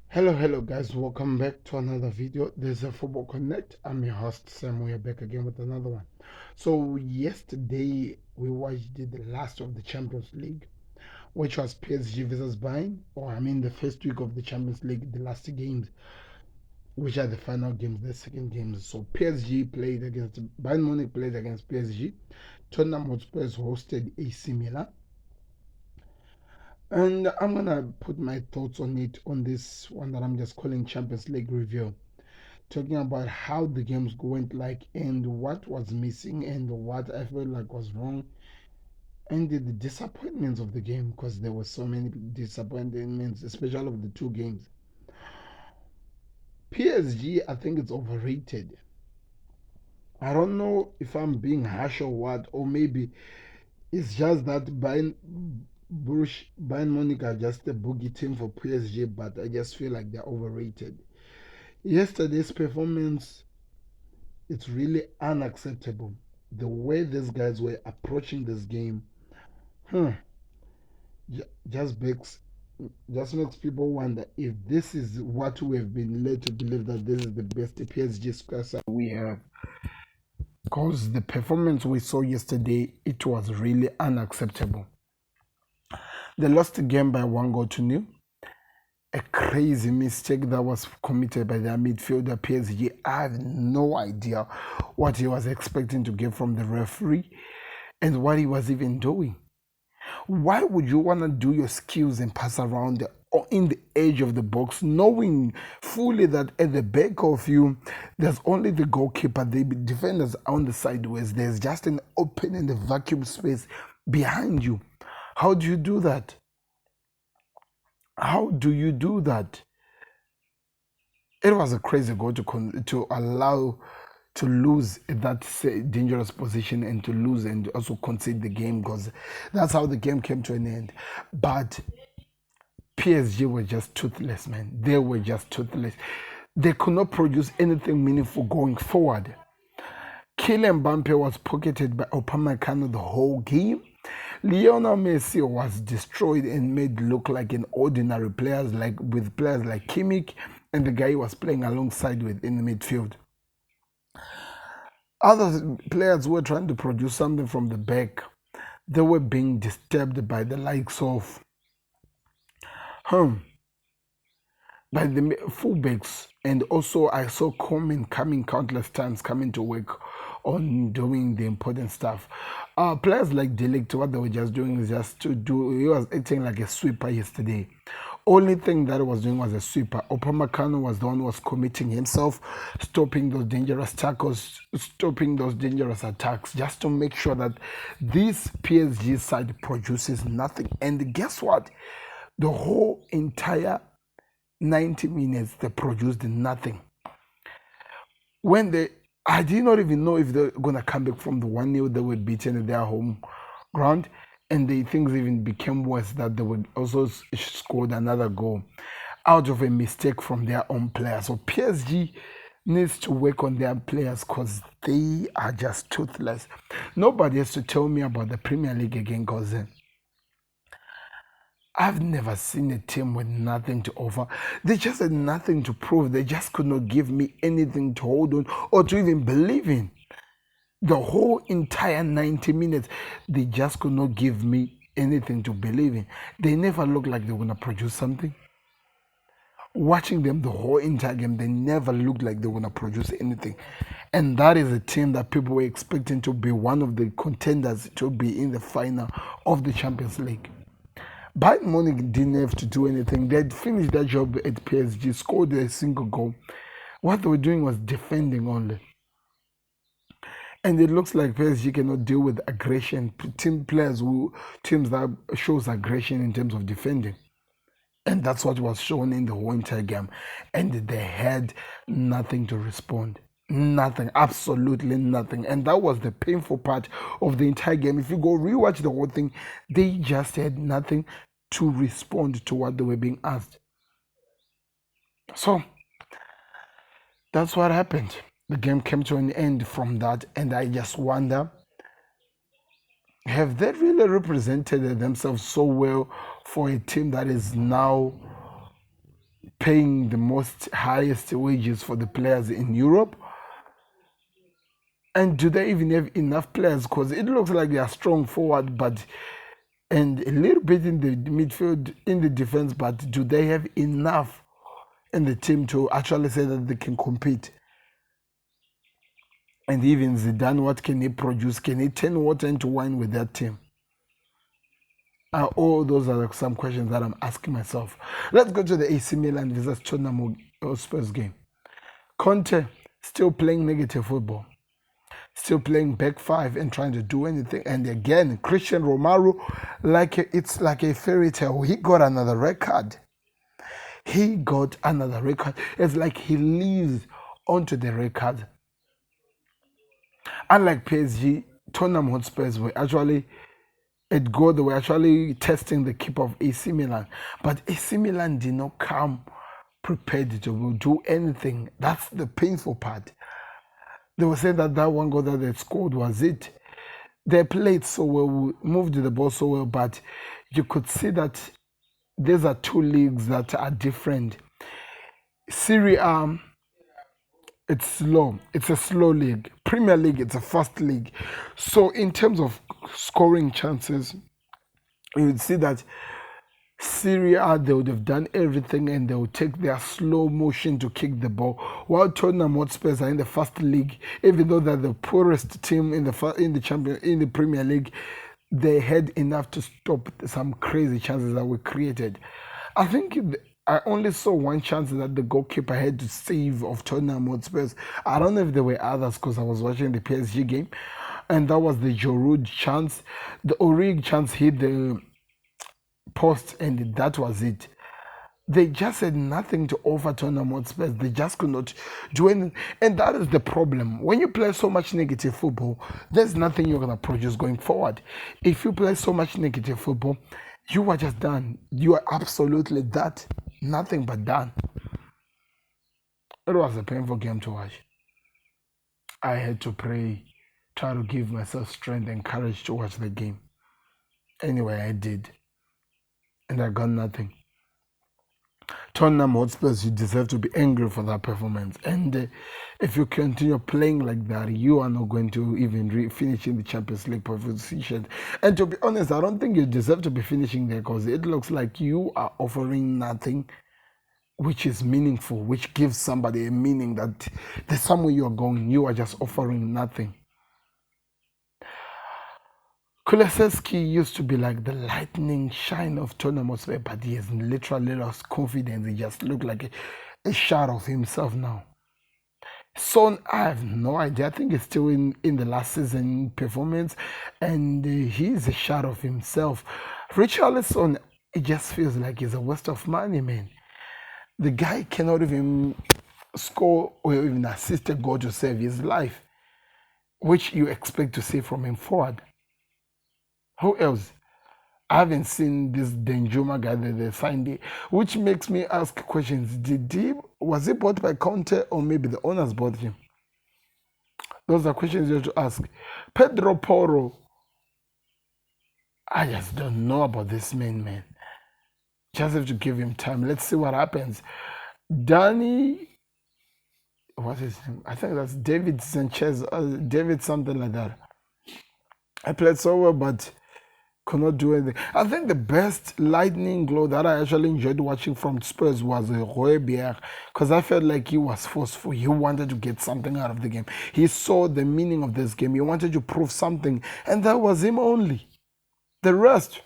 Hello guys, welcome back to another video. This is a Football Connect. I'm your host Sam. We are back again with another one. So yesterday we watched the last of the Champions League, which was PSG versus Bayern, or I mean the first week of the Champions League, the last games, which are the final games, the second games. So PSG played against Bayern Munich played against PSG. Tottenham Hotspur hosted AC Milan. And I'm gonna put my thoughts on it on this one that I'm just calling Champions League review, talking about how the games went like and what was missing and what I felt like was wrong and the disappointments of the game, because there were so many disappointments, especially of the two games. PSG, I think it's overrated. I don't know if I'm being harsh or what, or maybe it's just that Bayern Munich are just a boogie team for PSG, but I just feel like they're overrated. Yesterday's performance, it's really unacceptable. The way these guys were approaching this game, huh, just makes people wonder if this is what we have been led to believe, that this is the best PSG squad we have. Because the performance we saw yesterday, it was really unacceptable. They lost the game by 1-0. A crazy mistake that was committed by their midfielder PSG. I have no idea what he was expecting to get from the referee and what he was even doing. Why would you want to do your skills and pass around or in the edge of the box, knowing fully that at the back of you there's only the goalkeeper, the defenders on the sideways, there's just an open and a vacuum space behind you? How do you do that? How do you do that? It was a crazy goal to allow to lose that dangerous position and to lose and also concede the game, because that's how the game came to an end. But PSG were just toothless, man. They were just toothless. They could not produce anything meaningful going forward. Kylian Mbappe was pocketed by Upamecano the whole game. Lionel Messi was destroyed and made look like an ordinary player, with players like Kimmich and the guy he was playing alongside with in the midfield. Other players were trying to produce something from the back. They were being disturbed by the likes of by the fullbacks, and also I saw Coleman coming countless times, coming to work on doing the important stuff. Players like Delict, what they were just doing is just to do, he was acting like a sweeper yesterday. Only thing that he was doing was a sweeper. Upamecano was the one who was committing himself, stopping those dangerous tackles, stopping those dangerous attacks, just to make sure that this PSG side produces nothing. And guess what? The whole entire 90 minutes, they produced nothing. I did not even know if they're going to come back from the 1-0 they were beaten at their home ground. And things even became worse, that they would also scored another goal out of a mistake from their own players. So PSG needs to work on their players, because they are just toothless. Nobody has to tell me about the Premier League again, because I've never seen a team with nothing to offer. They just had nothing to prove. They just could not give me anything to hold on or to even believe in. The whole entire 90 minutes, they just could not give me anything to believe in. They never looked like they were going to produce something. Watching them the whole entire game, they never looked like they were going to produce anything. And that is a team that people were expecting to be one of the contenders to be in the final of the Champions League. Bayern Munich didn't have to do anything. They had finished their job at PSG, scored a single goal. What they were doing was defending only. And it looks like PSG cannot deal with aggression. Teams that shows aggression in terms of defending. And that's what was shown in the whole entire game. And they had nothing to respond. Nothing, absolutely nothing. And that was the painful part of the entire game. If you go rewatch the whole thing, they just had nothing to respond to what they were being asked. So that's what happened. The game came to an end from that, and I just wonder, have they really represented themselves so well for a team that is now paying the most highest wages for the players in Europe? And do they even have enough players? Because it looks like they are strong forward, but and a little bit in the midfield, in the defense, but do they have enough in the team to actually say that they can compete? And even Zidane, what can he produce? Can he turn water into wine with that team? All those are some questions that I'm asking myself. Let's go to the AC Milan versus Tottenham Spurs game. Conte still playing negative football, still playing back five and trying to do anything. And again, Christian Romero, it's like a fairy tale. He got another record. It's like he lives onto the record. Unlike PSG, Tottenham Hotspurs were actually at goal. They were actually testing the keeper of AC Milan, but AC Milan did not come prepared to do anything. That's the painful part. They were saying that one goal that they scored was it. They played so well, moved the ball so well, but you could see that these are two leagues that are different. Serie A, it's slow. It's a slow league. Premier League, it's a fast league. So in terms of scoring chances, you would see that Serie A, they would have done everything and they would take their slow motion to kick the ball. While Tottenham Hotspurs are in the first league, even though they're the poorest team in the Premier League, they had enough to stop some crazy chances that were created. I think I only saw one chance that the goalkeeper had to save of Tottenham Hotspurs. I don't know if there were others because I was watching the PSG game, and that was the Giroud chance. The Origi chance hit the post, and that was it. They just had nothing to offer Tottenham Hotspurs. They just could not do anything. And that is the problem. When you play so much negative football, there's nothing you're going to produce going forward. If you play so much negative football, you are just done. You are absolutely that. Nothing but done. It was a painful game to watch. I had to pray, try to give myself strength and courage to watch the game. Anyway, I did. And I got nothing. Tottenham Hotspurs, you deserve to be angry for that performance. And if you continue playing like that, you are not going to even finish in the Champions League position. And to be honest, I don't think you deserve to be finishing there because it looks like you are offering nothing which is meaningful, which gives somebody a meaning that there's somewhere you're going. You are just offering nothing. Kulusevski used to be like the lightning shine of Tottenham Hotspur, but he has literally lost confidence. He just looked like a shard of himself now. Son, I have no idea. I think he's still in the last season performance, and he's a shard of himself. Richarlison, it just feels like he's a waste of money, man. The guy cannot even score or even assist a goal to save his life, which you expect to see from him forward. Who else? I haven't seen this Denjuma guy that they signed, which makes me ask questions. Was he bought by Conte or maybe the owners bought him? Those are questions you have to ask. Pedro Porro, I just don't know about this man. Just have to give him time. Let's see what happens. Danny, what is him? I think that's David Sanchez, David something like that. I played so well, but could not do anything. I think the best lightning glow that I actually enjoyed watching from Spurs was Roy Bier, because I felt like he was forceful. He wanted to get something out of the game. He saw the meaning of this game. He wanted to prove something, and that was him only. The rest,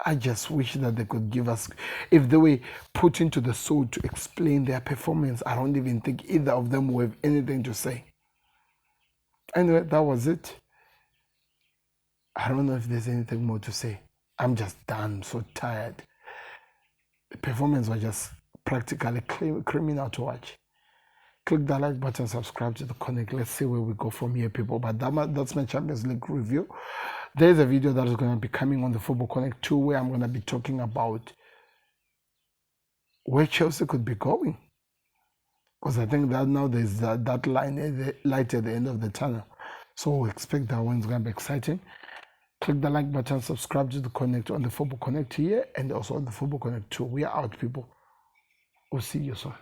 I just wish that they could give us, if they were put into the soul to explain their performance, I don't even think either of them will have anything to say. Anyway, that was it. I don't know if there's anything more to say. I'm just done. I'm so tired. The performance was just practically criminal to watch. Click that like button, subscribe to the Connect. Let's see where we go from here, people. But that's my Champions League review. There's a video that is going to be coming on the Football Connect 2 where I'm going to be talking about where Chelsea could be going. Because I think that now there's that light at the end of the tunnel. So expect that one's going to be exciting. Click the like button, subscribe to the Connect on the Football Connect here and also on the Football Connect 2. We are out, people. We'll see you soon.